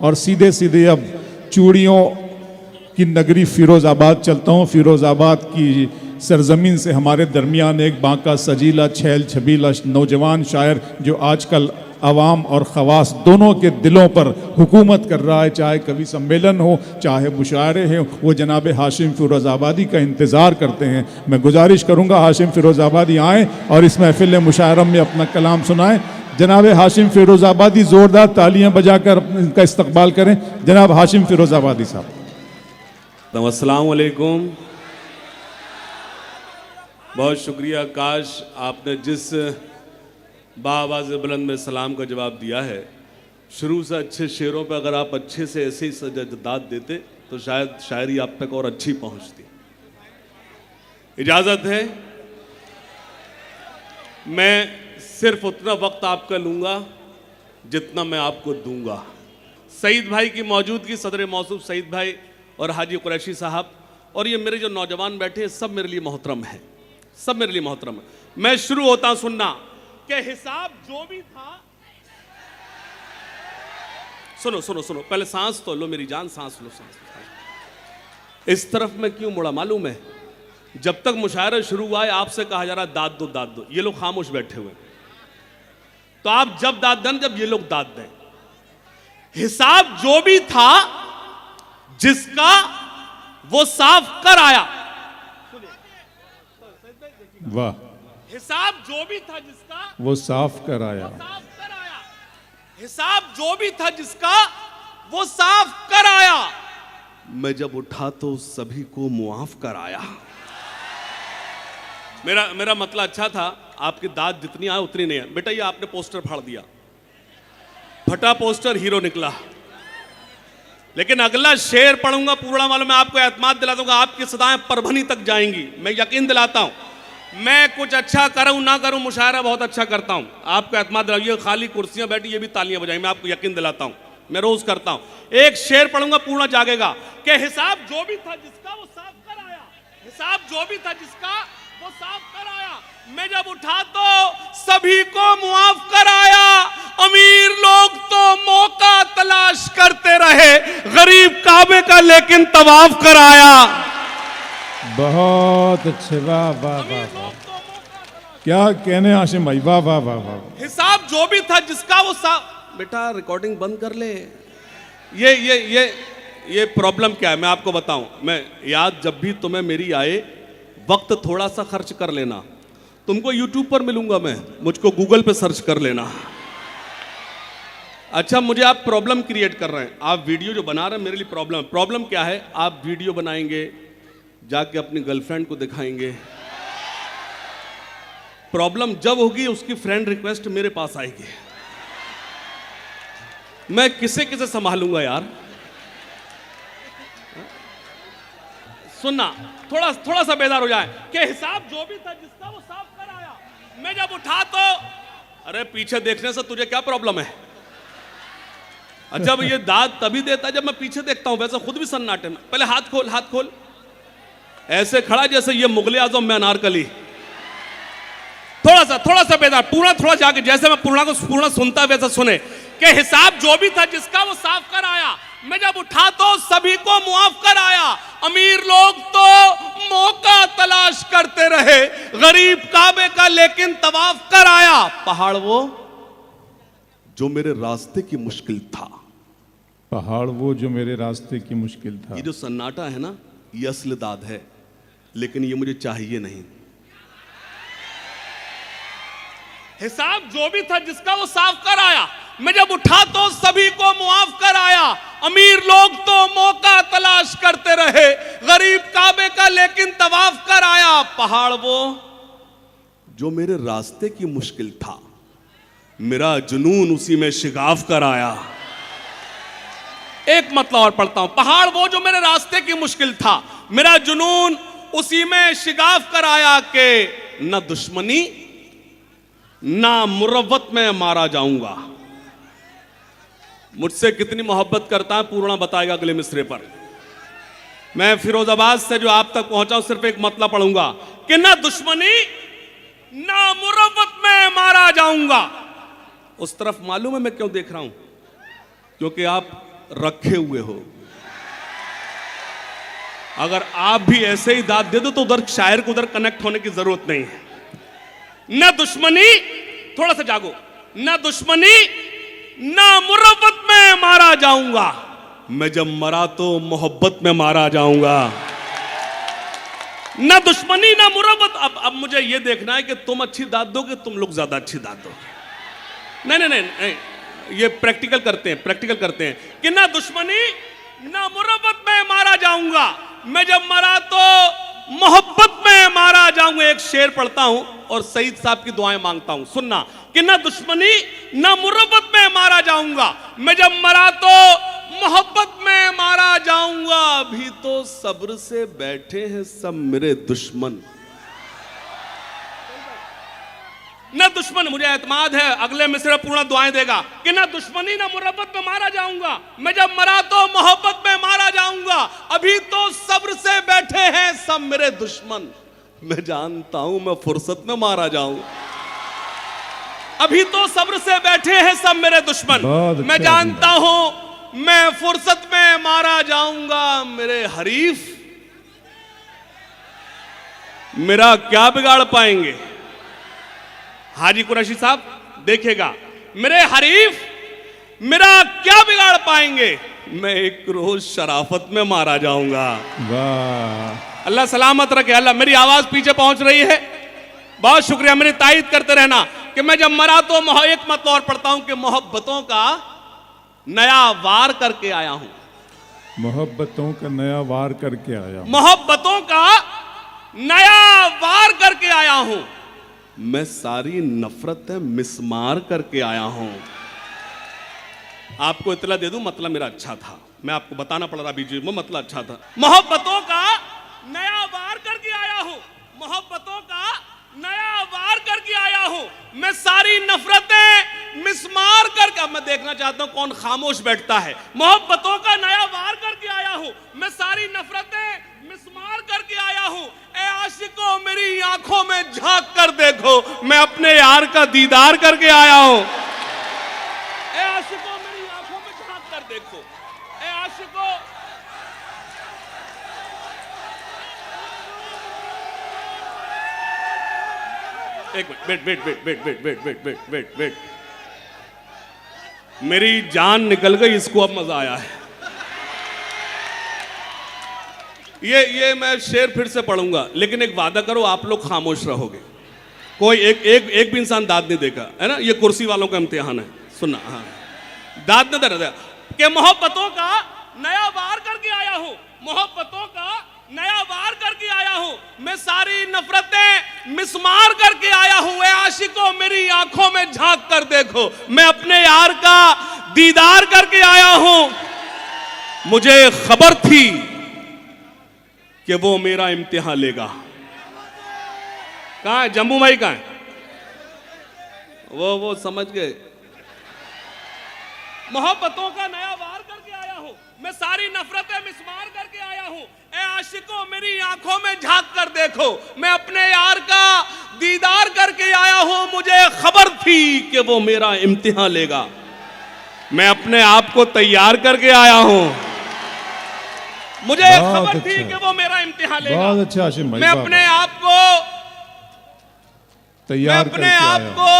और सीधे सीधे अब चूड़ियों की नगरी फिरोज़ाबाद चलता हूँ। फिरोज़ाबाद की सरजमीन से हमारे दरमियान एक बांका सजीला छैल छबीला नौजवान शायर जो आजकल अवाम और ख़वास दोनों के दिलों पर हुकूमत कर रहा है, चाहे कवि सम्मेलन हो चाहे मुशायरे हो, वो जनाब हाशिम फिरोज़ाबादी का इंतज़ार करते हैं। मैं गुजारिश करूँगा हाशिम फिरोज़ाबादी आएँ और इस महफिल मुशायरम में अपना कलाम सुनाएँ। जनाब हाशिम फिरोज़ाबादी ज़ोरदार तालियाँ बजाकर इनका इस्तकबाल करें। जनाब हाशिम फिरोज़ाबादी साहब। अस्सलाम वालेकुम। बहुत शुक्रिया। काश आपने जिस बाआवाज़ बुलंद में सलाम का जवाब दिया है, शुरू से अच्छे शेरों पर अगर आप अच्छे से ऐसे ही सजदाद देते तो शायद शायरी आप तक और अच्छी पहुंचती। इजाज़त है, मैं सिर्फ उतना वक्त आपका लूँगा जितना मैं आपको दूंगा। सईद भाई की मौजूदगी, सदर मौसूफ सईद भाई और हाजी कुरैशी साहब और ये मेरे जो नौजवान बैठे हैं, सब मेरे लिए मोहतरम है, सब मेरे लिए मोहतरम है। मैं शुरू होता हूं सुनना कि हिसाब जो भी था। सुनो सुनो सुनो, पहले सांस तो लो मेरी जान, सांस लो, सांस। इस तरफ में क्यों मुड़ा मालूम है? जब तक मुशायरा शुरू हुआ है आपसे कहा जा रहा है दाद दो दाद दो, ये लोग खामोश बैठे हुए। तो आप जब दाद दें, जब ये लोग दाद दें। हिसाब जो भी था जिसका वो साफ कर आया। वाह। हिसाब जो भी था जिसका वो साफ कर आया। हिसाब जो भी था जिसका वो साफ कर आया। मैं जब उठा तो सभी को मुआफ कर आया। मेरा मतलब अच्छा था, आपकी दाद जितनी आए उतनी नहीं है। बेटा ये आपने पोस्टर फाड़ दिया, फटा पोस्टर, हीरो निकला। लेकिन अगला शेर पढ़ूंगा पूरा वालों में आपको एतमाद दिला दूंगा, आपकी सदाएं परभनी तक जाएंगी। मैं यकीन दिलाता हूं, मैं कुछ अच्छा करूं ना करूं, मुशायरा बहुत अच्छा करता हूं। आपको एतमाद दिलाऊं, ये खाली कुर्सियां बैठी ये भी तालियां बजाएंगी, मैं आपको यकीन दिलाता हूं, मैं रोज करता हूं। एक शेर पढ़ूंगा पूरा जागेगा कि हिसाब जो भी था जिसका वो साफ कर आया। हिसाब जो भी था जिसका वो साफ कर आया। मैं जब उठा तो सभी को मुआफ कर आया। अमीर लोग तो मौका तलाश करते रहे, गरीब काबे का लेकिन तवाफ कर आया। बहुत अच्छे, वाह वाह वाह वाह, क्या कहने हाशिम भाई, वाह वाह वाह वाह। हिसाब जो भी था जिसका वो साफ। बेटा रिकॉर्डिंग बंद कर ले। ये प्रॉब्लम क्या है मैं आपको बताऊं। मैं याद जब भी तुम्हें मेरी आए, वक्त थोड़ा सा खर्च कर लेना। तुमको यूट्यूब पर मिलूंगा मैं, मुझको गूगल पे सर्च कर लेना। अच्छा, मुझे आप प्रॉब्लम क्रिएट कर रहे हैं। आप वीडियो जो बना रहे हैं मेरे लिए प्रॉब्लम। प्रॉब्लम क्या है? आप वीडियो बनाएंगे, जाके अपनी गर्लफ्रेंड को दिखाएंगे। प्रॉब्लम जब होगी उसकी फ्रेंड रिक्वेस्ट मेरे पास आएगी। मैं किसे किसे संभालूंगा यार? सुनना, थोड़ा सा बेदार हो जाए कि हिसाब जो भी था जिसका वो साफ कर आया। मैं जब उठा तो, अरे पीछे देखने से तुझे क्या प्रॉब्लम है? अच्छा, ये दाद तभी देता जब मैं पीछे देखता हूं, वैसे खुद भी सन्नाटे में। पहले हाथ खोल, हाथ खोल। ऐसे खड़ा जैसे ये मुगले आजम में अनारकली। थोड़ा सा बेदार, पूरा थोड़ा जाके, जैसे मैं पूरा सुनता वैसा सुने कि हिसाब जो भी था जिसका वो साफ कर आया। मैं जब उठा तो सभी को मुआफ कर आया। अमीर लोग तो मौका तलाश करते रहे, गरीब काबे का लेकिन तवाफ कर आया। पहाड़ वो जो मेरे रास्ते की मुश्किल था। पहाड़ वो जो मेरे रास्ते की मुश्किल था। ये जो सन्नाटा है ना, ये असली दाद है, लेकिन ये मुझे चाहिए नहीं। हिसाब जो भी था जिसका वो साफ कर आया। मैं जब उठा तो सभी को मुआफ कर आया। अमीर लोग तो मौका तलाश करते रहे, गरीब काबे का लेकिन तवाफ कर आया। पहाड़ वो जो मेरे रास्ते की मुश्किल था, मेरा जुनून उसी में शिगाफ कर आया। एक मतलब और पढ़ता हूं। पहाड़ वो जो मेरे रास्ते की मुश्किल था, मेरा जुनून उसी में शिगाफ कर आया कि न दुश्मनी ना मुरव्वत में मारा जाऊंगा। मुझसे कितनी मोहब्बत करता है पूर्णा बताएगा अगले मिसरे पर। मैं फिरोजाबाद से जो आप तक पहुंचा हूं, सिर्फ एक मतलब पढ़ूंगा कि ना दुश्मनी ना मुरव्वत में मारा जाऊंगा। उस तरफ मालूम है मैं क्यों देख रहा हूं? क्योंकि आप रखे हुए हो। अगर आप भी ऐसे ही दाद दे दो तो उधर शायर को उधर कनेक्ट होने की जरूरत नहीं है। न दुश्मनी, थोड़ा सा जागो, न दुश्मनी न मुरब्बत में मारा जाऊंगा, मैं जब मरा तो मोहब्बत में मारा जाऊंगा। न दुश्मनी न मुरब्बत। अब मुझे यह देखना है कि तुम अच्छी दाद दोगे, तुम लोग ज्यादा अच्छी दाद दोगे। नहीं नहीं नहीं, नहीं। ये प्रैक्टिकल करते हैं कि ना दुश्मनी ना मुरब्बत में मारा जाऊंगा, मैं जब मरा तो मोहब्बत में मारा जाऊंगा। एक शेर पढ़ता हूं और सईद साहब की दुआएं मांगता हूं, सुनना। कि ना दुश्मनी ना मुरब्बत में मारा जाऊंगा, मैं जब मरा तो मोहब्बत में मारा जाऊंगा। अभी तो सब्र से बैठे हैं सब मेरे दुश्मन। न दुश्मन, मुझे एतमाद है अगले मिसरे पूर्ण दुआएं देगा कि ना दुश्मनी ना मुरब्बत में मारा जाऊंगा, मैं जब मरा तो मोहब्बत में मारा जाऊंगा। अभी तो सब्र से बैठे हैं सब मेरे दुश्मन, मैं जानता हूं मैं फुर्सत में मारा जाऊं। अभी तो सब्र से बैठे हैं सब मेरे दुश्मन, मैं जानता हूं मैं फुर्सत में मारा जाऊंगा। मेरे हरीफ मेरा क्या बिगाड़ पाएंगे? हाजी कुरैशी साहब देखेगा, मेरे हरीफ मेरा क्या बिगाड़ पाएंगे? मैं एक रोज शराफत में मारा जाऊंगा। वाह, अल्लाह सलामत रखे। अल्लाह, मेरी आवाज पीछे पहुंच रही है, बहुत शुक्रिया। मेरी तायद करते रहना कि मैं जब मरा तो एक मत और पढ़ता हूं कि मोहब्बतों का नया वार करके आया हूं। मोहब्बतों का नया वार करके आया हूं। मोहब्बतों का नया वार करके आया हूं, मैं सारी नफरत मिसमार करके आया हूं। आपको इतला दे दूं, मतलब मेरा अच्छा था, मैं आपको बताना पड़ रहा बीच में, मतलब अच्छा था। मोहब्बतों का नया वार करके आया हूं, मोहब्बतों का नया वार करके आया हूं, मैं सारी नफरतें मिसमार करके। अब मैं देखना चाहता हूं कौन खामोश बैठता है। मोहब्बतों का नया वार करके आया हूं, मैं सारी नफरतें मिसमार करके आया हूं। ए आशिकों मेरी आंखों में झांक कर देखो, मैं अपने यार का दीदार करके आया हूं। ए आशिकों मेरी आंखों में झांक कर देखो, ए आशिकों। एक मिनट, वेट। मेरी जान निकल गई, इसको अब मजा आया है। ये मैं शेर फिर से पढ़ूंगा, लेकिन एक वादा करो, आप लोग खामोश रहोगे। कोई एक भी इंसान दाद नहीं देगा, है ना? ये कुर्सी वालों का इम्तिहान है, सुनना। हाँ, दाद नहीं दे कि मोहब्बतों का नया वार करके आया हूं, मोहब्बतों का नया वार करके आया हूं, मैं सारी नफरतें मिसमार करके आया हूं। ए आशिकों मेरी आंखों में झांक कर देखो, मैं अपने यार का दीदार करके आया हूं। मुझे खबर थी कि वो मेरा इम्तिहान लेगा। कहां है जम्बू भाई, कहां है वो समझ गए। मोहब्बतों का नया वार करके आया हूं, मैं सारी नफरतें मिसमार करके आया हूं। ए आशिकों मेरी आंखों में झांक कर देखो, मैं अपने यार का दीदार करके आया हूं। मुझे खबर थी कि वो मेरा इम्तिहान लेगा, मैं अपने आप को तैयार करके आया हूं। मुझे खबर थी कि वो मेरा इम्तिहान लेगा। बहुत अच्छा आशिम भाई, मैं अपने आप को तैयार करके आया हूं। मैं अपने आप को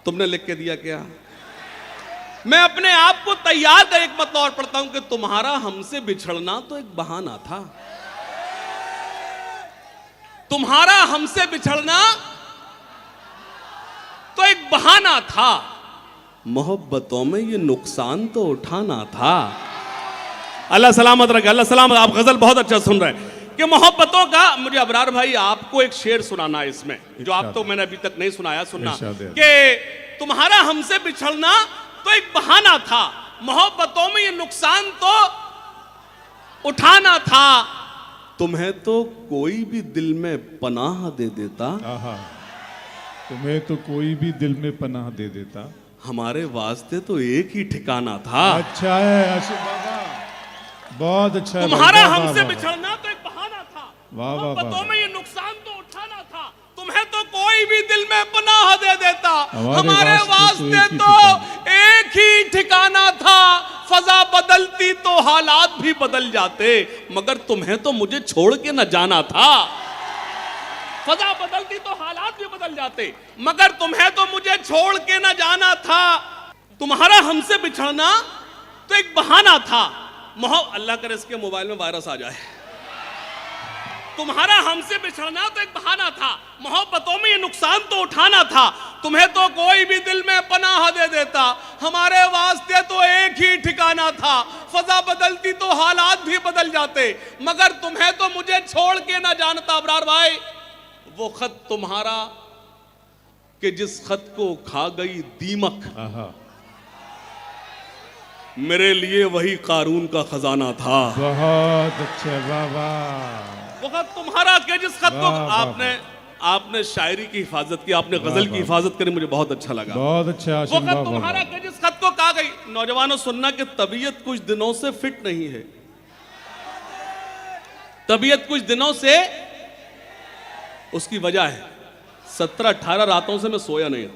तुमने लिख के दिया क्या? मैं अपने आप को तैयार कर। एक बात और पढ़ता हूं कि तुम्हारा हमसे बिछड़ना तो एक बहाना था। तुम्हारा हमसे बिछड़ना तो एक बहाना था, मोहब्बतों में ये नुकसान तो उठाना था। अल्लाह सलामत रखे, अल्लाह सलामत। आप गजल बहुत अच्छा सुन रहे हैं कि मोहब्बतों का। मुझे अबरार भाई आपको एक शेर सुनाना है इसमें, जो आप तो मैंने अभी तक नहीं सुनाया, सुनना कि तुम्हारा हमसे बिछड़ना तो एक बहाना था, मोहब्बतों में ये नुकसान तो उठाना था। तुम्हें तो कोई भी दिल में पनाह दे देता, तुम्हें तो कोई भी दिल में पनाह दे देता, हमारे वास्ते तो एक ही ठिकाना था। अच्छा है आशिफ बाबा, बहुत अच्छा है। तुम्हारा हमसे बिछड़ना तो एक बहाना था, वाह वाह, मोहब्बतों में ये नुकसान तो उठाना था। तुम्हें तो कोई भी दिल में पनाह दे देता, हमारे वास्ते तो एक एक ही ठिकाना था, फजा बदलती तो हालात भी बदल जाते, मगर तुम्हें तो मुझे छोड़ के न जाना था। फजा बदलती तो हालात भी बदल जाते, मगर तुम्हें तो मुझे छोड़ के न जाना था। तुम्हारा हमसे बिछड़ना तो एक बहाना था, अल्लाह करे इसके मोबाइल में वायरस आ जाए। तुम्हारा हमसे बिछड़ना तो एक बहाना था, मोहब्बतों में ये नुकसान तो उठाना था। तुम्हें तो कोई भी दिल में पनाह दे देता, हमारे वास्ते तो एक ही ठिकाना था। फजा बदलती तो हालात भी बदल जाते, मगर तुम्हें तो मुझे छोड़ के ना जानता। अबरार भाई, वो खत तुम्हारा कि जिस खत को खा गई दीमक, मेरे लिए वही कारून का खजाना था। बहुत अच्छे बाबा। वो खत तुम्हारा कि जिस खत को आपने शायरी की हिफाजत की, आपने गजल की हिफाजत करी, मुझे बहुत अच्छा लगा। बहुत अच्छा। वो खत तुम्हारा कि जिस खत को कहा गई। नौजवानों सुनना कि तबीयत कुछ दिनों से फिट नहीं है, तबीयत कुछ दिनों से, उसकी वजह है 17-18 रातों से मैं सोया नहीं।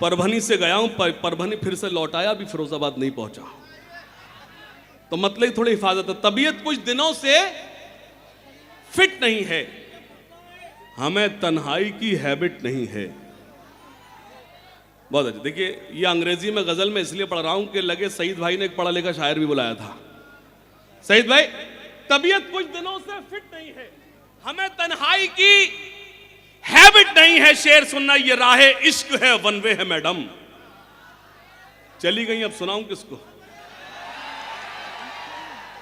परभनी से गया हूं, परभनी फिर से लौट आया, अभी फिरोजाबाद नहीं पहुंचा, तो मतलब थोड़ी हिफाजत है। तबीयत कुछ दिनों से फिट नहीं है, हमें तन्हाई की हैबिट नहीं है। बहुत अच्छा। देखिए, ये अंग्रेजी में गजल में इसलिए पढ़ रहा हूं कि लगे सईद भाई ने एक पढ़ा लिखा शायर भी बुलाया था। सईद भाई, तबीयत कुछ दिनों से फिट नहीं है, हमें तन्हाई की हैबिट नहीं है। शेर सुनना, ये राहे इश्क है, वन वे है मैडम। चली गई, अब सुनाऊं किसको?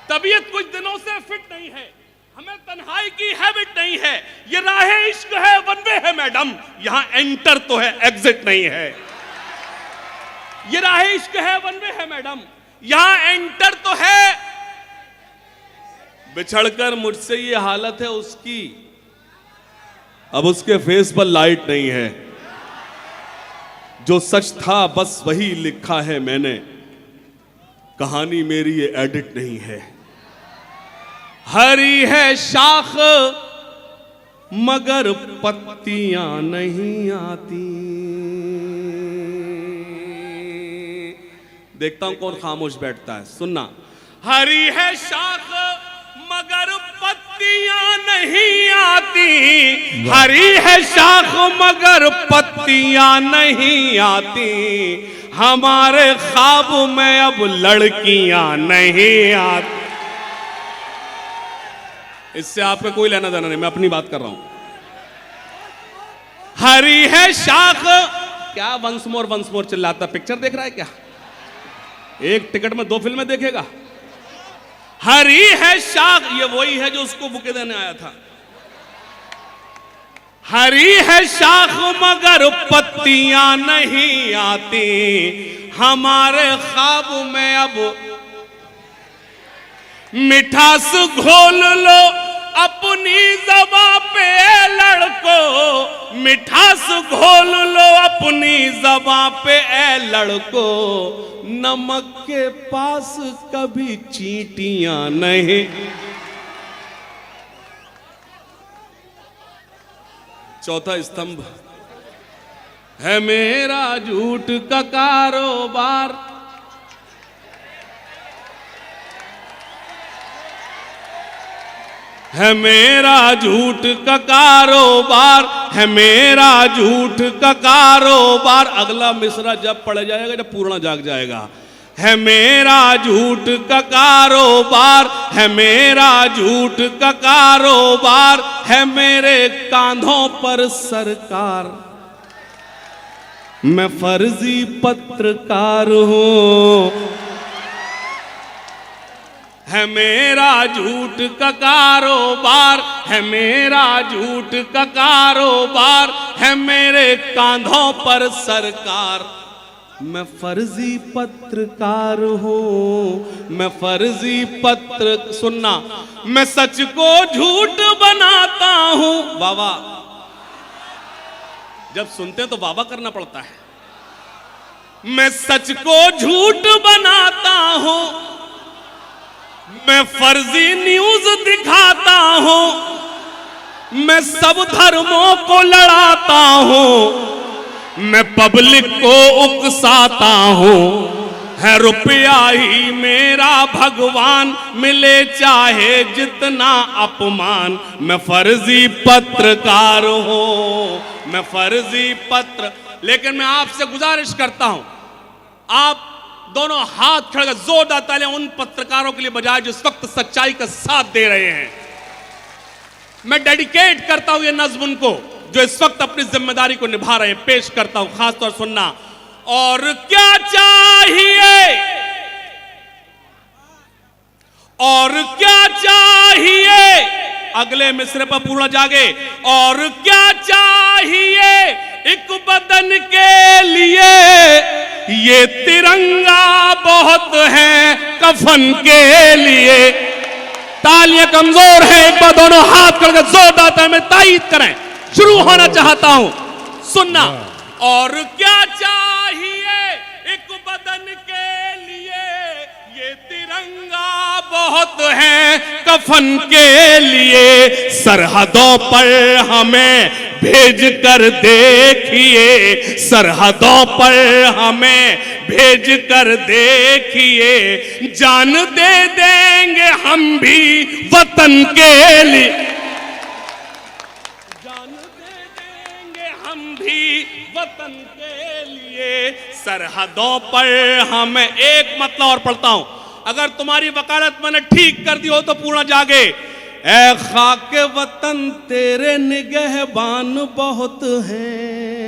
तबीयत कुछ दिनों से फिट नहीं है, हमें तन्हाई की हैबिट नहीं है, ये राहे इश्क है, वन वे है मैडम। यहां एंटर तो है, एग्जिट नहीं है। ये राहे इश्क है, वन वे है मैडम, यहां एंटर तो है। बिछड़कर मुझसे ये हालत है उसकी, अब उसके फेस पर लाइट नहीं है। जो सच था बस वही लिखा है मैंने, कहानी मेरी ये एडिट नहीं है। हरी है शाख मगर पत्तियां नहीं आती। देखता हूं कौन खामोश बैठता है, सुनना। हरी है शाख मगर पत्तियां नहीं आती, हरी है शाख मगर पत्तियां नहीं आती, हमारे ख्वाब में अब लड़कियां नहीं आती। इससे आपका कोई लेना देना नहीं, मैं अपनी बात कर रहा हूं। हरी है शाख, क्या वंस मोर चिल्लाता, पिक्चर देख रहा है क्या? एक टिकट में 2 फिल्में देखेगा। हरी है शाख, ये वही है जो उसको बुके देने आया था। हरी है शाख मगर पत्तियां नहीं आती, हमारे ख्वाब में अब मिठास घोल लो अपनी ज़बां पे लड़को, मिठास घोल लो अपनी ज़बां पे ए लड़को, नमक के पास कभी चींटियां नहीं। चौथा स्तंभ है मेरा झूठ का कारोबार, है मेरा झूठ का कारोबार, है मेरा झूठ का कारोबार। अगला मिसरा जब पड़ जाएगा, जब पूर्ण जाग जाएगा। है मेरा झूठ का कारोबार, है मेरा झूठ का कारोबार, है मेरे कांधों पर सरकार, मैं फर्जी पत्रकार हूं। है मेरा झूठ का कारोबार, है मेरा झूठ का कारोबार, है मेरे कांधों पर सरकार, मैं फर्जी पत्रकार हूं, मैं फर्जी पत्र। सुनना, मैं सच को झूठ बनाता हूं। बाबा, जब सुनते हैं तो बाबा करना पड़ता है। मैं सच को झूठ बनाता हूं, मैं फर्जी न्यूज दिखाता हूं, मैं सब धर्मों को लड़ाता हूं, मैं पब्लिक को उकसाता हूं, है रुपया ही मेरा भगवान, मिले चाहे जितना अपमान। मैं फर्जी पत्रकार हूं, मैं फर्जी पत्र। लेकिन मैं आपसे गुजारिश करता हूं, आप दोनों हाथ खड़े कर जोरदार तालियां उन पत्रकारों के लिए बजाय जो इस वक्त सच्चाई का साथ दे रहे हैं। मैं डेडिकेट करता हूं ये नज्म उनको जो इस वक्त अपनी जिम्मेदारी को निभा रहे हैं। पेश करता हूं, खासतौर सुनना। और क्या चाहिए, और क्या चाहिए, अगले मिसरे पर पूरा जागे। और क्या चाहिए एक बदन के लिए, ये तिरंगा बहुत है कफन के लिए। तालियां कमजोर हैं, एक बार दोनों हाथ करके जोरदार में तायीद करें। शुरू होना चाहता हूं, सुनना। और क्या चाहिए एक बदन के लिए, ये तिरंगा बहुत है कफन के लिए। सरहदों पर हमें भेज कर देखिए, सरहदों पर हमें भेज कर देखिए, जान दे देंगे हम भी वतन के लिए, जान दे देंगे हम भी वतन के लिए। सरहदों पर हमें एक मतलब और पढ़ता हूं, अगर तुम्हारी वकालत मैंने ठीक कर दी हो तो पूरा जागे। ऐ खाके वतन तेरे निगहबान बहुत हैं।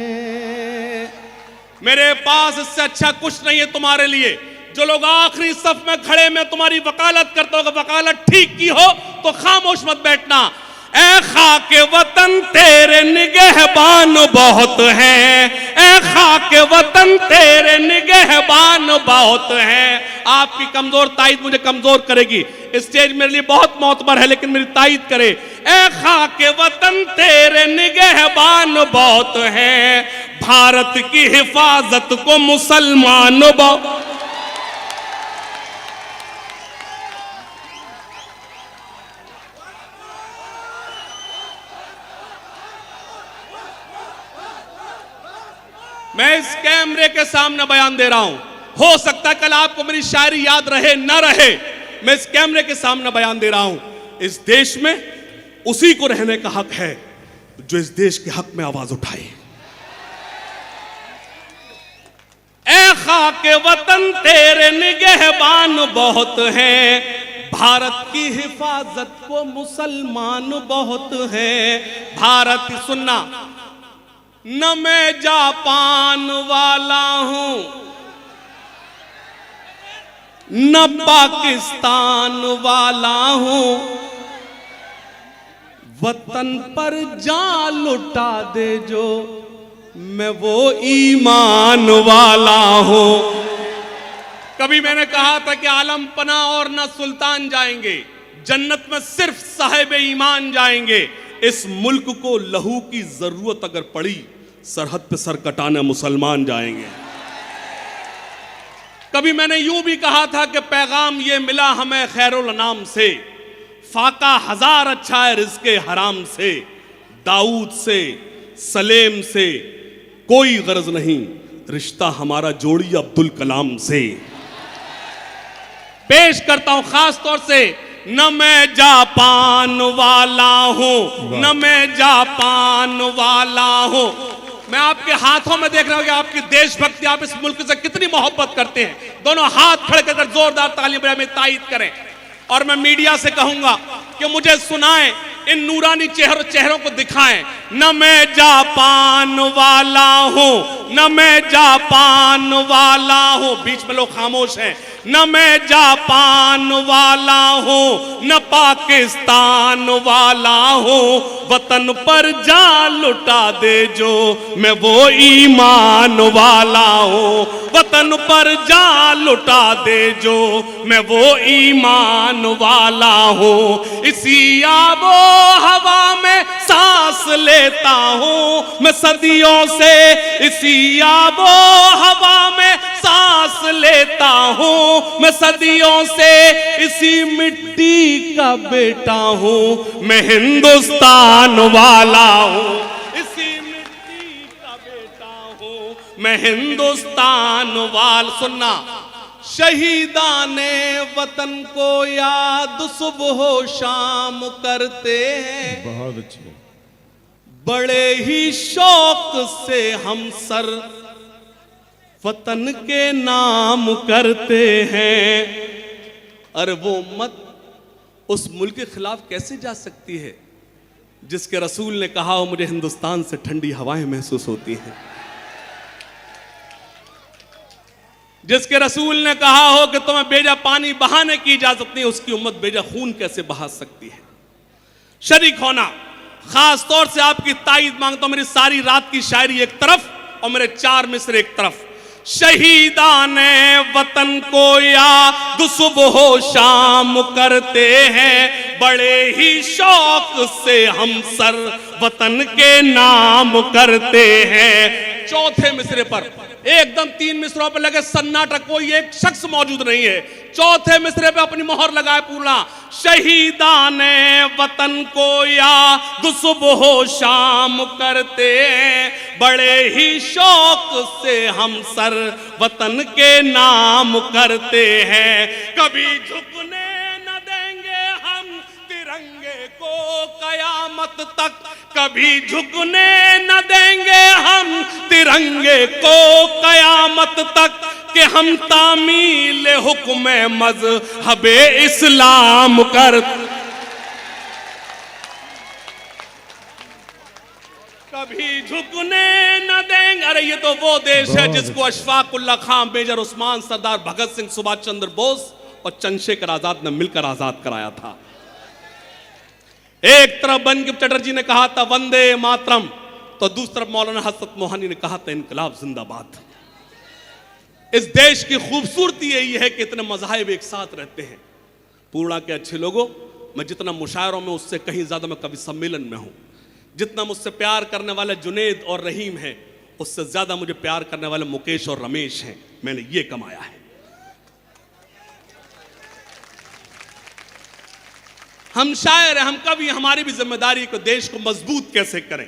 मेरे पास इससे अच्छा कुछ नहीं है तुम्हारे लिए। जो लोग आखिरी सफ में खड़े में तुम्हारी वकालत करते हो, वकालत ठीक की हो तो खामोश मत बैठना। ऐ खाके वतन तेरे निगहबान बहुत हैं, ऐ खाके वतन तेरे निगहबान बहुत हैं। आपकी कमजोर तायीद मुझे कमजोर करेगी। स्टेज मेरे लिए बहुत मोतबर है लेकिन मेरी तायीद करे। ऐ खाके वतन तेरे निगहबान बहुत हैं, भारत की हिफाजत को मुसलमान बहुत। मैं इस कैमरे के सामने बयान दे रहा हूं, हो सकता है कल आपको मेरी शायरी याद रहे न रहे, मैं इस कैमरे के सामने बयान दे रहा हूं। इस देश में उसी को रहने का हक है जो इस देश के हक में आवाज उठाए। ऐ खाके वतन तेरे निगहबान बहुत हैं, भारत की हिफाजत को मुसलमान बहुत हैं। भारत सुनना, न मैं जापान वाला हूं, न पाकिस्तान वाला हूं, वतन पर जान लुटा दे जो, मैं वो ईमान वाला हूं। कभी मैंने कहा था कि आलम पना और न सुल्तान जाएंगे, जन्नत में सिर्फ साहिब ईमान जाएंगे। इस मुल्क को लहू की जरूरत अगर पड़ी, सरहद पे सर कटाने मुसलमान जाएंगे। कभी मैंने यूं भी कहा था कि पैगाम ये मिला हमें खैरुल अनाम से, फाका हजार अच्छा है रिज़्क़े हराम से। दाऊद से सलेम से कोई गरज नहीं, रिश्ता हमारा जोड़ी अब्दुल कलाम से। पेश करता हूं खास तौर से, न मैं जापान वाला हूं, न मैं जापान वाला हूं। मैं आपके हाथों में देख रहा हूं कि आपकी देशभक्ति, आप इस मुल्क से कितनी मोहब्बत करते हैं। दोनों हाथ खड़े कर जोरदार ताली में तायीद करें। और मैं मीडिया से कहूंगा कि मुझे सुनाएं, इन नूरानी चेहरों को दिखाएं। न मैं जापान वाला हूं, न मैं जापान वाला हूं। बीच में लोग खामोश हैं। न मैं जापान वाला हूं, न पाकिस्तान वाला हूं, वतन पर जान लुटा दे जो, मैं वो ईमान वाला हूं। वतन पर जान लुटा दे जो, मैं वो ईमान वाला हूं। इसी आबो हवा में सांस लेता हूं मैं सदियों से, इसी आबो हवा में सांस लेता हूं मैं सदियों से। इसी मिट्टी का बेटा हूं मैं, हिंदुस्तान वाला हूं। इसी मिट्टी का बेटा हूं मैं हिंदुस्तान वाल, सुनना, शहीदाने वतन को याद सुबह शाम करते हैं, बहुत अच्छे, बड़े ही शौक से हम सर वतन के नाम करते हैं। अरे वो मत उस मुल्क के खिलाफ कैसे जा सकती है जिसके रसूल ने कहा हो मुझे हिंदुस्तान से ठंडी हवाएं महसूस होती हैं, जिसके रसूल ने कहा हो कि तुम्हें बेजा पानी बहाने की इजाजत नहीं, उसकी उम्मत बेजा खून कैसे बहा सकती है। शरीक होना, खास तौर से आपकी ताईद मांगता हूं। मेरी सारी रात की शायरी एक तरफ और मेरे 4 मिसरे एक तरफ। शहीदाने वतन को याद सुबह शाम करते हैं, बड़े ही शौक से हम सर वतन के नाम करते हैं। चौथे मिसरे पर एकदम 3 मिसरों पर लगे सन्नाटा, कोई एक शख्स मौजूद नहीं है। चौथे मिसरे पे अपनी मोहर लगाए पूरा, शहीदाने वतन को याद सुबह शाम करते हैं, बड़े ही शौक से हम सर वतन के नाम करते हैं। कभी झुकने न देंगे हम तिरंगे को कयामत तक, कभी झुकने न देंगे हम तिरंगे को कयामत तक, कि हम तामील हुक्म मज़हबे इस्लाम कर, कभी झुकने न देंगे। अरे ये तो वो देश है जिसको अशफाकुल्ला खां, मेजर उस्मान, सरदार भगत सिंह, सुभाष चंद्र बोस और चंद्रशेखर आजाद ने मिलकर आजाद कराया था। एक तरफ बंकिम चटर्जी ने कहा था वंदे मातरम, तो दूसरी तरफ मौलाना हसरत मोहानी ने कहा था इनकलाब जिंदाबाद। इस देश की खूबसूरती यही है कि इतने मज़ाहिब एक साथ रहते हैं। पूर्णा के अच्छे लोगों, मैं जितना मुशायरों में उससे कहीं ज्यादा मैं कवि सम्मेलन में हूं। जितना मुझसे प्यार करने वाले जुनेद और रहीम हैं, उससे ज्यादा मुझे प्यार करने वाले मुकेश और रमेश हैं। मैंने ये कमाया है। हम शायर हैं, हम कभी, हमारी भी जिम्मेदारी को देश को मजबूत कैसे करें,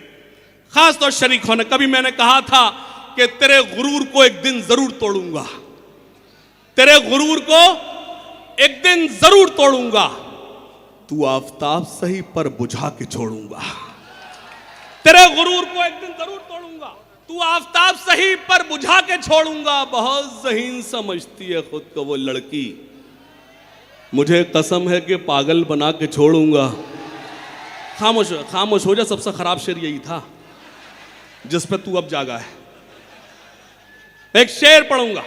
खास तौर शरीक होने। कभी मैंने कहा था कि तेरे गुरूर को एक दिन जरूर तोड़ूंगा, तेरे गुरूर को एक दिन जरूर तोड़ूंगा, तू आफताब सही पर बुझा के छोड़ूंगा। तेरे गुरूर को एक दिन जरूर तोड़ूंगा, तू आफताब सही पर बुझा के छोड़ूंगा। बहुत ज़हीन समझती है खुद को वो लड़की, मुझे कसम है कि पागल बना के छोड़ूंगा। खामोश खामोश हो जा। सबसे खराब शेर यही था जिस पे तू अब जागा है। एक शेर पढ़ूंगा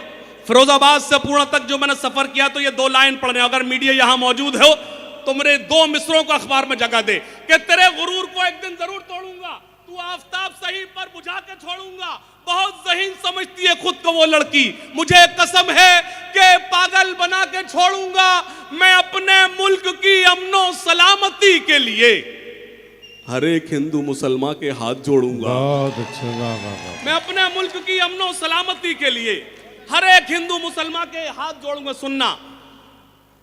फिरोजाबाद से पूर्णा तक जो मैंने सफर किया, तो ये 2 लाइन पढ़ने। अगर मीडिया यहां मौजूद हो तो मेरे 2 मिसरों को अखबार में जगह दे कि तेरे गुरूर को एक दिन जरूर तोड़ूंगा, तू आफताब सही पर बुझा के छोड़ूंगा। बहुत ज़हीन समझती है खुद को वो लड़की, मुझे कसम है कि पागल बना के छोड़ूंगा। मैं अपने मुल्क की अमनो सलामती के लिए हर एक हिंदू मुसलमान के हाथ जोड़ूंगा। बहुत अच्छा, वाह वाह वाह। मैं अपने मुल्क की अमनो सलामती के लिए हर एक हिंदू मुसलमान के हाथ जोड़ूंगा। सुनना,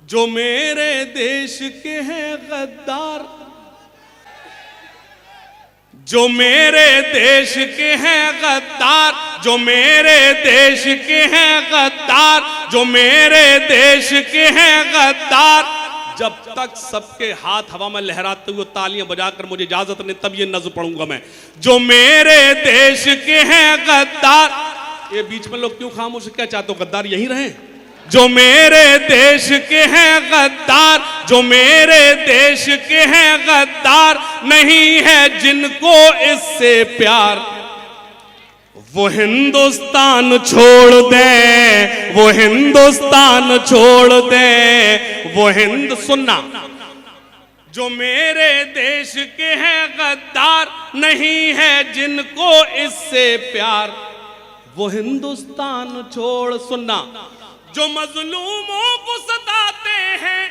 जो मेरे देश के हैं गद्दार, जो मेरे देश के हैं गद्दार, जो मेरे देश के हैं गद्दार, जो मेरे देश के हैं गद्दार, जब तक सबके हाथ हवा में लहराते हुए तालियां बजाकर मुझे इजाजत नहीं, तब ये नज़्म पढ़ूंगा मैं। जो मेरे देश के हैं गद्दार, ये बीच में लोग क्यों खामोश, क्या चाहते हो गद्दार यहीं रहें? जो मेरे देश के हैं गद्दार, जो मेरे देश के हैं गद्दार, नहीं है जिनको इससे प्यार, वो हिंदुस्तान छोड़ दें, वो हिंदुस्तान छोड़ दें, वो हिंद। सुनना, जो मेरे देश के हैं गद्दार, नहीं है जिनको इससे प्यार, वो हिंदुस्तान छोड़। सुनना, जो मजलूमों को सताते हैं,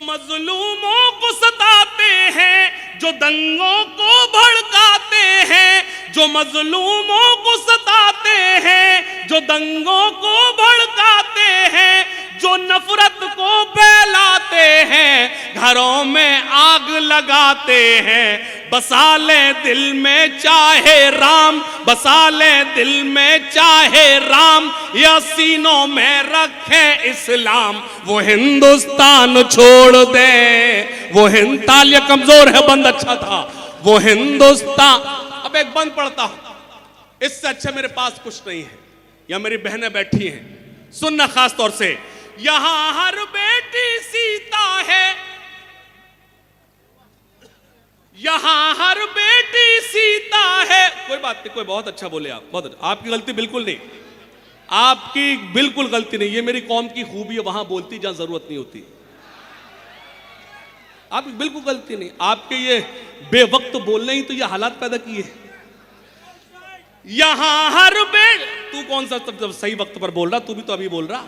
मजलूमों को सताते हैं, जो दंगों को भड़काते हैं, जो मजलूमों को सताते हैं, जो दंगों को भड़काते हैं, जो नफरत को फैलाते हैं, घरों में आग लगाते हैं, बसा ले दिल में चाहे राम, बसा ले दिल में चाहे राम, या सीनों में रखे इस्लाम, वो हिंदुस्तान छोड़ दे, वो हिंद। तालियां कमजोर है, बंद अच्छा था। वो हिंदुस्तान। अब एक बंद पढ़ता हूं, इससे अच्छा मेरे पास कुछ नहीं है। या मेरी बहनें बैठी हैं, सुनना खास तौर से। यहां हर बेटी सीता है, यहां हर बेटी सीता है। कोई बात नहीं, कोई बहुत अच्छा बोले आप, बहुत अच्छा। आपकी गलती बिल्कुल नहीं, आपकी बिल्कुल गलती नहीं। ये मेरी कौम की खूबी है, वहां बोलती जहां जरूरत नहीं होती। आपकी बिल्कुल गलती नहीं। आपके ये बेवक्त बोलने ही तो ये हालात पैदा किए। यहां हर तू कौन सा सही वक्त पर बोल रहा, तू भी तो अभी बोल रहा।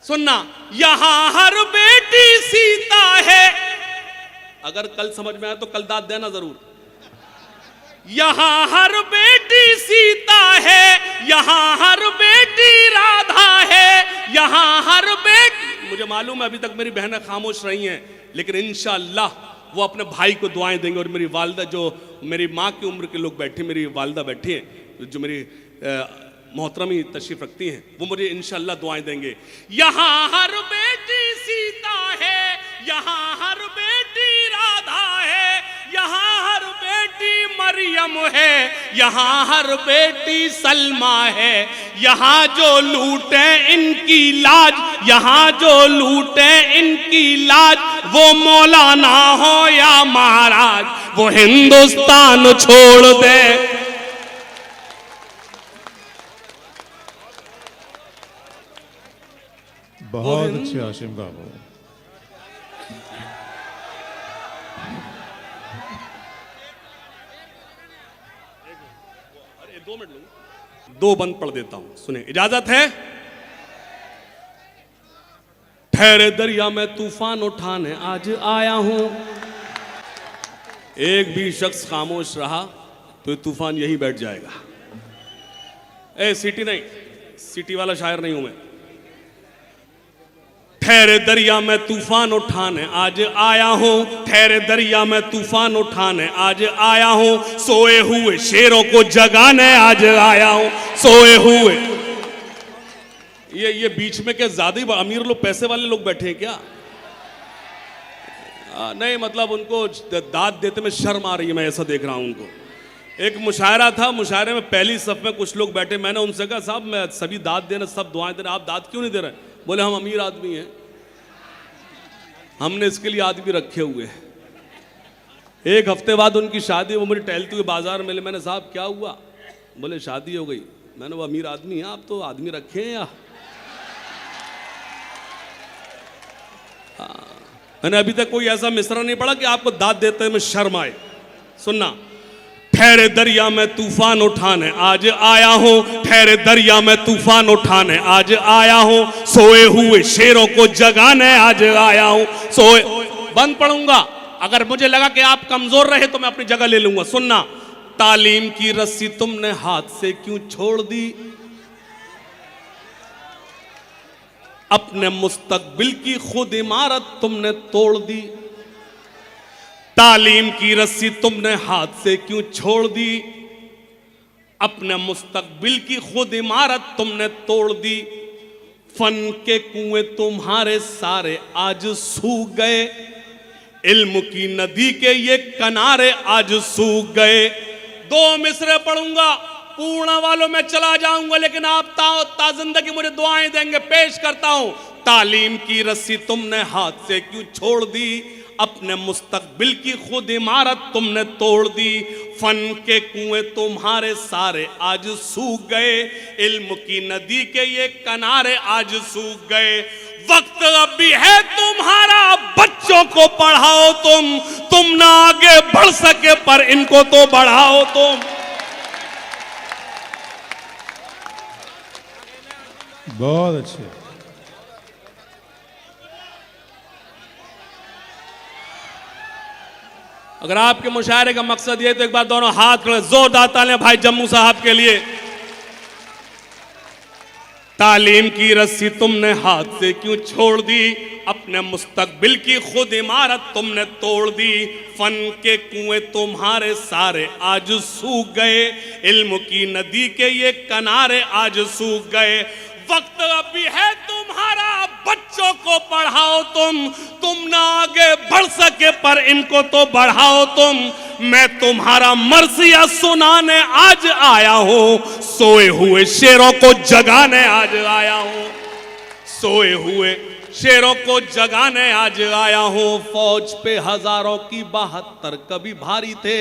सुनना, यहां हर बेटी सीता है। अगर कल समझ में आया तो कल दाद देना जरूर। यहां हर बेटी सीता है, यहां हर बेटी राधा है, यहां हर बेटी। मुझे मालूम है अभी तक मेरी बहनें खामोश रही हैं, लेकिन इंशाअल्लाह वो अपने भाई को दुआएं देंगे। और मेरी वालिदा, जो मेरी माँ की उम्र के लोग बैठे, मेरी वालिदा बैठी हैं, जो मेरी मोहतरमी तशरीफ रखती हैं, वो मुझे इंशाअल्लाह दुआएं देंगे। यहां हर बेटी सीता है, यहां हर बेटी राधा है, यहां हर बेटी मरियम है, यहां हर बेटी सलमा है। यहां जो लूटे इनकी लाज, यहां जो लूटे इनकी लाज, वो मौलाना हो या महाराज, वो हिंदुस्तान छोड़ दे। बहुत अच्छे हाशिम का। दो मिनट लूंगा, दो बंद पढ़ देता हूं, सुने, इजाजत है। ठहरे दरिया में तूफान उठाने आज आया हूं। एक भी शख्स खामोश रहा तो ये तूफान यहीं बैठ जाएगा। सिटी नहीं, सिटी वाला शायर नहीं हूं मैं। ठहरे दरिया में तूफान उठाने आज आया हूं, ठहरे दरिया में तूफान उठाने आज आया हूं, सोए हुए शेरों को जगाने आज आया हूं, सोए हुए। ये बीच में क्या ज्यादा ही अमीर लोग, पैसे वाले लोग बैठे हैं क्या? नहीं, मतलब उनको दाद देते में शर्म आ रही है, मैं ऐसा देख रहा हूं उनको। एक मुशायरा था, मुशायरे में पहली सफ में कुछ लोग बैठे, मैंने उनसे कहा साहब मैं सभी दाद देना, सब दुआएं देना, आप दाद क्यों नहीं दे रहे? बोले हम अमीर आदमी हैं, हमने इसके लिए आदमी रखे हुए हैं। एक हफ्ते बाद उनकी शादी, वो मुझे टहलते हुए बाजार मिले, मैंने साहब क्या हुआ? बोले शादी हो गई। मैंने, वो अमीर आदमी हैं, आप तो आदमी रखे हैं या? मैंने अभी तक कोई ऐसा मिसरा नहीं पड़ा कि आपको दाद देते में शर्म आए। सुनना, ठहरे दरिया में तूफान उठाने आज आया हूं, ठहरे दरिया में तूफान उठाने आज आया हूं, सोए हुए शेरों को जगाने आज आया हूं, सोए। बंद पढ़ूंगा, अगर मुझे लगा कि आप कमजोर रहे तो मैं अपनी जगह ले लूंगा। सुनना, तालीम की रस्सी तुमने हाथ से क्यों छोड़ दी, अपने मुस्तकबिल की खुद इमारत तुमने तोड़ दी। तालीम की रस्सी तुमने हाथ से क्यों छोड़ दी, अपने मुस्तकबिल की खुद इमारत तुमने तोड़ दी। फन के कुएं तुम्हारे सारे आज सूख गए, इल्म की नदी के ये किनारे आज सूख गए। दो मिसरे पढ़ूंगा, पूर्ण वालों में चला जाऊंगा, लेकिन आप जिंदगी मुझे दुआएं देंगे। पेश करता हूं, तालीम की रस्सी तुमने हाथ से क्यों छोड़ दी, अपने मुस्तकबिल की खुद इमारत तुमने तोड़ दी। फन के कुएं तुम्हारे सारे आज सूख गए, इल्म की नदी के ये किनारे आज सूख गए। वक्त अब भी है तुम्हारा, बच्चों को पढ़ाओ तुम ना आगे बढ़ सके पर इनको तो बढ़ाओ तुम। बहुत अच्छे। अगर आपके मुशायरे का मकसद ये, तो एक बार दोनों हाथ खड़े, जोरदार तालियां भाई जम्मू साहब के लिए। तालीम की रस्सी तुमने हाथ से क्यों छोड़ दी, अपने मुस्तकबिल की खुद इमारत तुमने तोड़ दी। फन के कुएं तुम्हारे सारे आज सूख गए, इल्म की नदी के ये किनारे आज सूख गए। वक्त अभी है तुम्हारा, बच्चों को पढ़ाओ तुम ना आगे बढ़ सके पर इनको तो बढ़ाओ तुम। मैं तुम्हारा मर्सिया सुनाने आज आया हूं, सोए हुए शेरों को जगाने आज आया हूं, सोए हुए शेरों को जगाने आज आया हूं। फौज पे हजारों की 72 कभी भारी थे।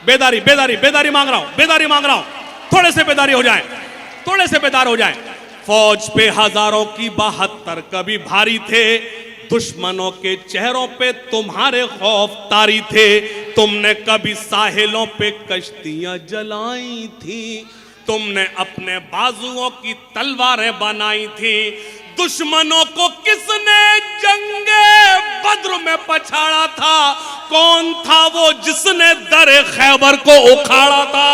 बेदारी बेदारी बेदारी मांग रहा हूं, बेदारी मांग रहा हूं, थोड़े से बेदारी हो जाए, थोड़े से बेदार हो जाए। फौज पे हजारों की 72 कभी भारी थे, दुश्मनों के चेहरों पे तुम्हारे खौफ तारी थे। तुमने कभी साहिलों पे कश्तियां जलाई थी, तुमने अपने बाजुओं की तलवारें बनाई थी। दुश्मनों को किसने जंगे बद्र में पछाड़ा था, कौन था वो जिसने दरे खैबर को उखाड़ा था।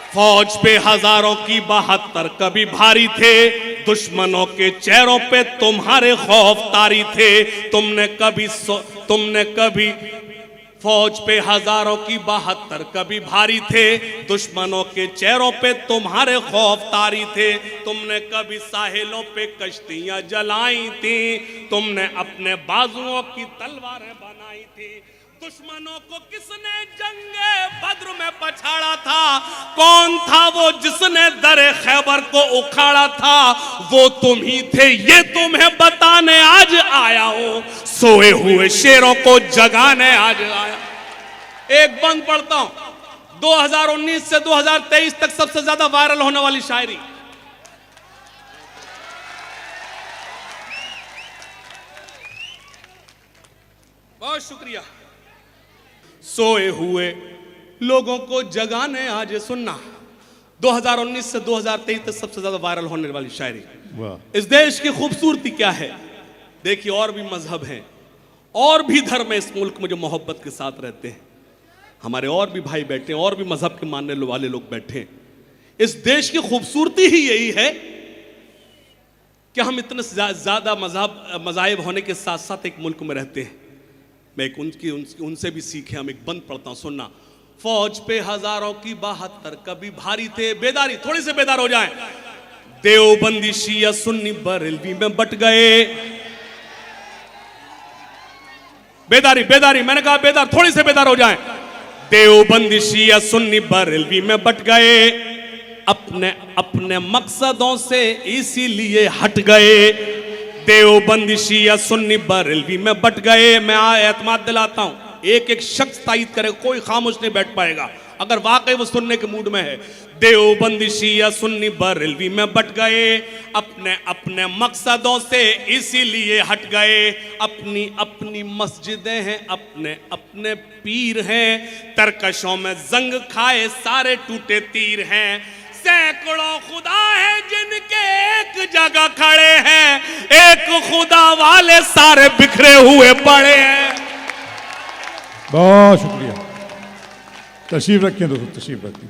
फौज पे हजारों की 72 कभी भारी थे, दुश्मनों के चेहरों पे तुम्हारे खौफ तारी थे। तुमने कभी फौज पे हजारों की 72 कभी भारी थे, दुश्मनों के चेहरों पे तुम्हारे खौफ तारी थे। तुमने कभी साहिलों पे कश्तियां जलाई थी, तुमने अपने बाजुओं की तलवारें बनाई थी। दुश्मनों को किसने जंगे बद्र में पछाड़ा था, कौन था वो जिसने दरे खैबर को उखाड़ा था। वो तुम ही थे ये तुम्हें बताने आज आया हूं, सोए हुए शेरों को जगाने आज आया। एक बंद पढ़ता हूं, 2019 से 2023 तक सबसे ज्यादा वायरल होने वाली शायरी। बहुत शुक्रिया। सोए हुए लोगों को जगाने आज सुनना, 2019 से 2023 तक सबसे ज्यादा वायरल होने वाली शायरी। इस देश की खूबसूरती क्या है, देखिए और भी मजहब हैं और भी धर्म है इस मुल्क में जो मोहब्बत के साथ रहते हैं। हमारे और भी भाई बैठे हैं, और भी मजहब के मानने वाले लोग बैठे हैं। इस देश की खूबसूरती ही यही है कि हम इतने ज्यादा मज़ाहिब होने के साथ साथ एक मुल्क में रहते हैं। मैं एक उनसे भी सीखे, हम एक बंद पढ़ता हूं, सुनना। फौज पे हजारों की 72 कभी भारी थे। बेदारी, थोड़ी से बेदार हो जाए। देवबंदी शिया सुन्नी बरेलवी में बट गए। बेदारी बेदारी, मैंने कहा बेदार, थोड़ी से बेदार हो जाए। देवबंदी शिया सुन्नी बरेलवी में बट गए, अपने अपने मकसदों से इसीलिए हट गए। देवबंदी शिया सुन्नी बरेलवी में बट गए। मैं एतमाद दिलाता हूं, एक एक शख्स तायीद करे, कोई खामोश नहीं बैठ पाएगा अगर वाकई वो सुनने के मूड में है। देवबंदी शिया सुन्नी बरेलवी में बट गए, अपने अपने मकसदों से इसीलिए हट गए। अपनी अपनी मस्जिदें हैं, अपने अपने पीर हैं, तरकशों में जंग खाए सारे टूटे तीर हैं। सैकड़ों खुदा हैं जिनके एक जगह खड़े हैं, एक खुदा वाले सारे बिखरे हुए पड़े हैं। बहुत शुक्रिया। तशरीफ रखें दोस्तों, तशरीफ रखें।